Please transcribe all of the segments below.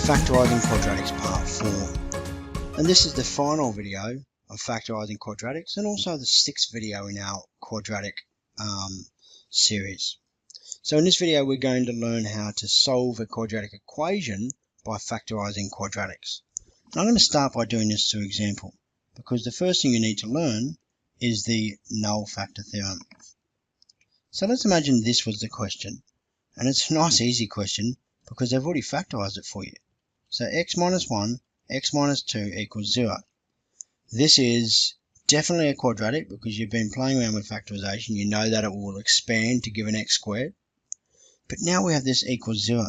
Factorising Quadratics Part 4, and this is the final video of Factorising Quadratics and also the 6th video in our quadratic series. So in this video we're going to learn how to solve a quadratic equation by factorising quadratics. And I'm going to start by doing this through example, because the first thing you need to learn is the Null Factor Theorem. So let's imagine this was the question, and it's a nice easy question because they've already factorised it for you. So x minus 1, x minus 2 equals 0. This is definitely a quadratic because you've been playing around with factorisation. You know that it will expand to give an x squared. But now we have this equals 0.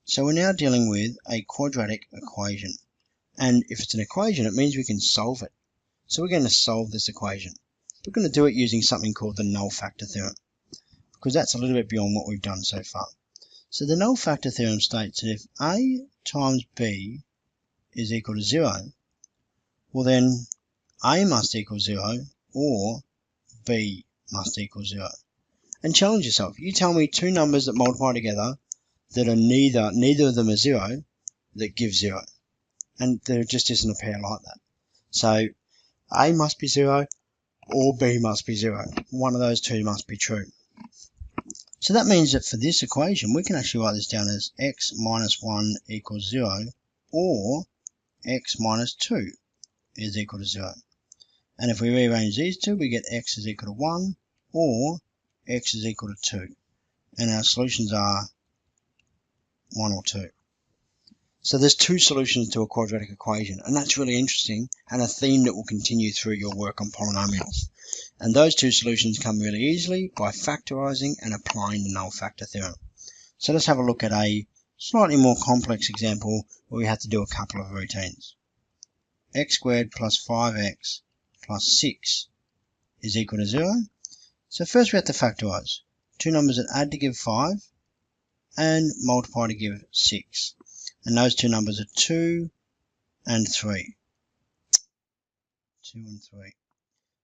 So we're now dealing with a quadratic equation. And if it's an equation, it means we can solve it. So we're going to solve this equation. We're going to do it using something called the Null Factor Theorem, because that's a little bit beyond what we've done so far. So the Null Factor Theorem states that if a times b is equal to 0, well then a must equal 0 or b must equal 0. And challenge yourself. You tell me two numbers that multiply together that are neither of them are 0 that give 0. And there just isn't a pair like that. So a must be 0 or b must be 0. One of those two must be true. So that means that for this equation, we can actually write this down as x minus 1 equals 0 or x minus 2 is equal to 0. And if we rearrange these two, we get x is equal to 1 or x is equal to 2. And our solutions are 1 or 2. So there's two solutions to a quadratic equation, and that's really interesting and a theme that will continue through your work on polynomials. And those two solutions come really easily by factorising and applying the Null Factor Theorem. So let's have a look at a slightly more complex example where we have to do a couple of routines. X squared plus 5x plus 6 is equal to 0. So first we have to factorise. Two numbers that add to give 5 and multiply to give 6. And those two numbers are 2 and 3. 2 and 3.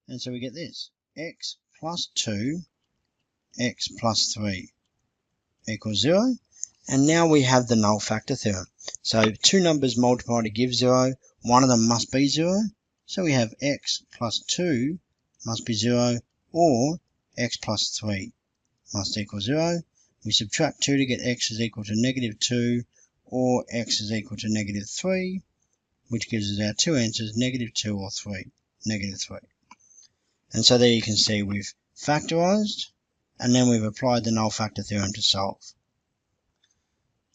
And so we get this. X plus 2, x plus 3 equals 0. And now we have the Null Factor Theorem. So two numbers multiply to give 0. One of them must be 0. So we have x plus 2 must be 0 or x plus 3 must equal 0. We subtract 2 to get x is equal to negative 2 or x is equal to negative 3, which gives us our two answers, negative 2 or 3, negative 3. And so there you can see we've factorised and then we've applied the Null Factor Theorem to solve.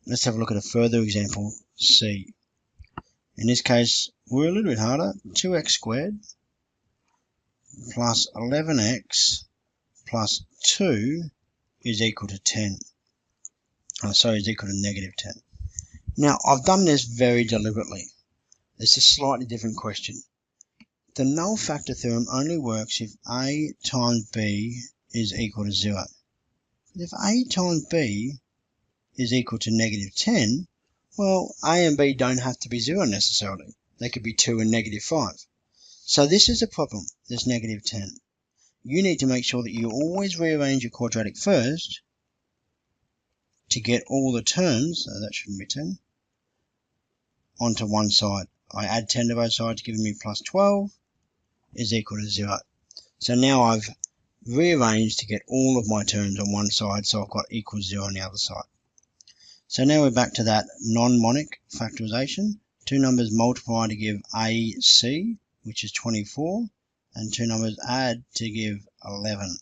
Let's have a look at a further example, C. In this case, we're a little bit harder. 2x squared plus 11x plus 2 is equal to 10. Is equal to negative 10. Now, I've done this very deliberately. It's a slightly different question. The Null Factor Theorem only works if a times b is equal to 0. But if a times b is equal to negative 10, well, a and b don't have to be 0 necessarily. They could be 2 and negative 5. So this is a problem, this negative 10. You need to make sure that you always rearrange your quadratic first to get all the terms, so that shouldn't be 10, onto one side. I add 10 to both sides, giving me plus 12 is equal to 0. So now I've rearranged to get all of my terms on one side, so I've got equals 0 on the other side. So now we're back to that non-monic factorisation. Two numbers multiply to give AC, which is 24, and two numbers add to give 11.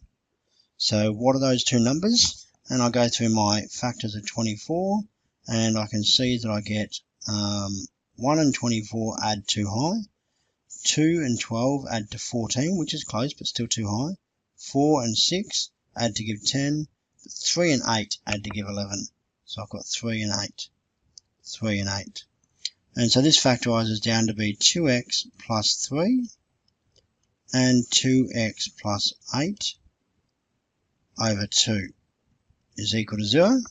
So what are those two numbers? And I go through my factors of 24, and I can see that I get 1 and 24 add too high, 2 and 12 add to 14, which is close but still too high, 4 and 6 add to give 10, 3 and 8 add to give 11. So I've got 3 and 8, 3 and 8. And so this factorises down to be 2x plus 3 and 2x plus 8 over 2 is equal to 0.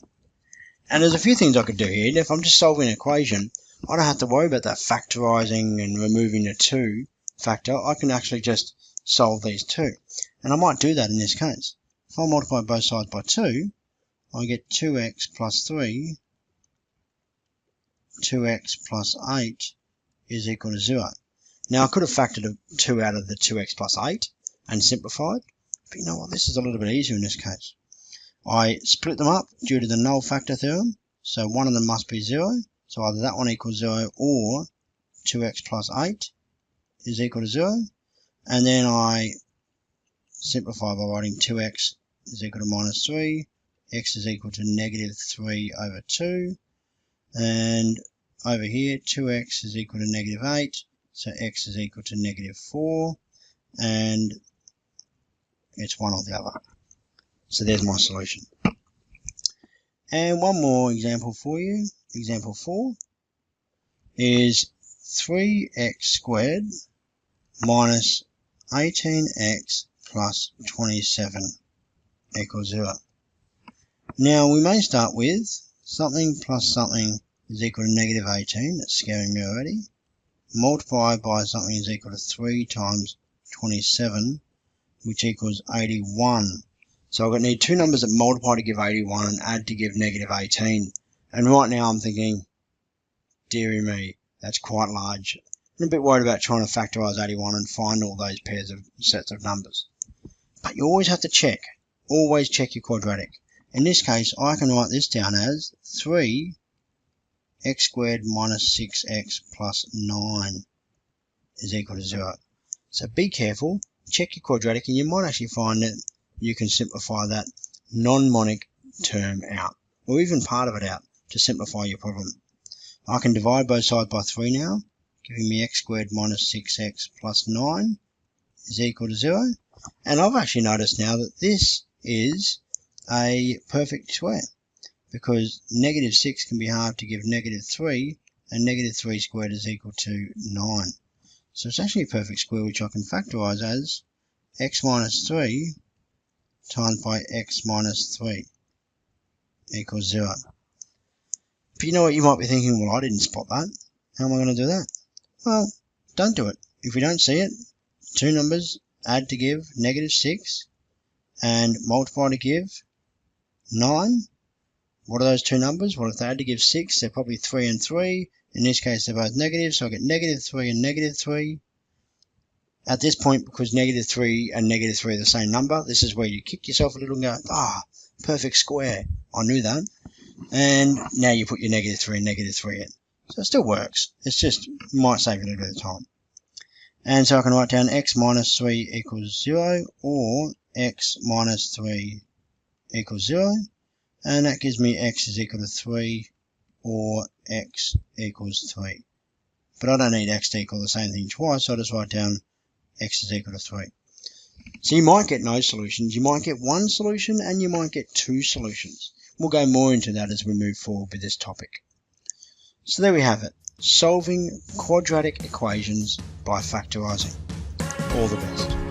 And there's a few things I could do here. If I'm just solving an equation, I don't have to worry about that factorising and removing the 2 factor. I can actually just solve these two. And I might do that in this case. If I multiply both sides by 2, I get 2x plus 3 2x plus 8 is equal to 0. Now I could have factored a 2 out of the 2x plus 8 and simplified, but you know what, this is a little bit easier in this case. I split them up due to the Null Factor Theorem, so one of them must be 0, so either that one equals 0 or 2x plus 8 is equal to 0, and then I simplify by writing 2x is equal to minus 3, x is equal to negative 3 over 2, and over here 2x is equal to negative 8, so x is equal to negative 4, and it's one or the other. So there's my solution. And one more example for you. Example 4 is 3x squared minus 18x plus 27 equals 0. Now we may start with something plus something is equal to negative 18. That's scaring me already. Multiply by something is equal to 3 times 27, which equals 81. So I'm going to need two numbers that multiply to give 81 and add to give negative 18. And right now I'm thinking, dearie me, that's quite large. I'm a bit worried about trying to factorise 81 and find all those pairs of sets of numbers. But you always have to check. Always check your quadratic. In this case, I can write this down as 3x squared minus 6x plus 9 is equal to 0. So be careful. Check your quadratic and you might actually find that you can simplify that non-monic term out, or even part of it out, to simplify your problem. I can divide both sides by 3 now, giving me x squared minus 6x plus 9 is equal to 0. And I've actually noticed now that this is a perfect square, because negative 6 can be halved to give negative 3, and negative 3 squared is equal to 9. So it's actually a perfect square, which I can factorise as x minus 3 times by x minus 3 equals 0. But you know what, you might be thinking, well, I didn't spot that. How am I going to do that? Well, don't do it. If we don't see it, two numbers add to give negative 6 and multiply to give 9. What are those two numbers? Well, if they add to give 6, they're probably 3 and 3. In this case, they're both negative, so I get negative 3 and negative 3. At this point, because negative 3 and negative 3 are the same number, this is where you kick yourself a little and go, perfect square. I knew that. And now you put your negative 3 and negative 3 in. So it still works. It's just, might save you a little bit of time. And so I can write down x minus 3 equals 0, or x minus 3 equals 0. And that gives me x is equal to 3, or x equals 3. But I don't need x to equal the same thing twice, so I just write down x is equal to 3. So you might get no solutions, you might get one solution, and you might get two solutions. We'll go more into that as we move forward with this topic. So there we have it, solving quadratic equations by factorising. All the best.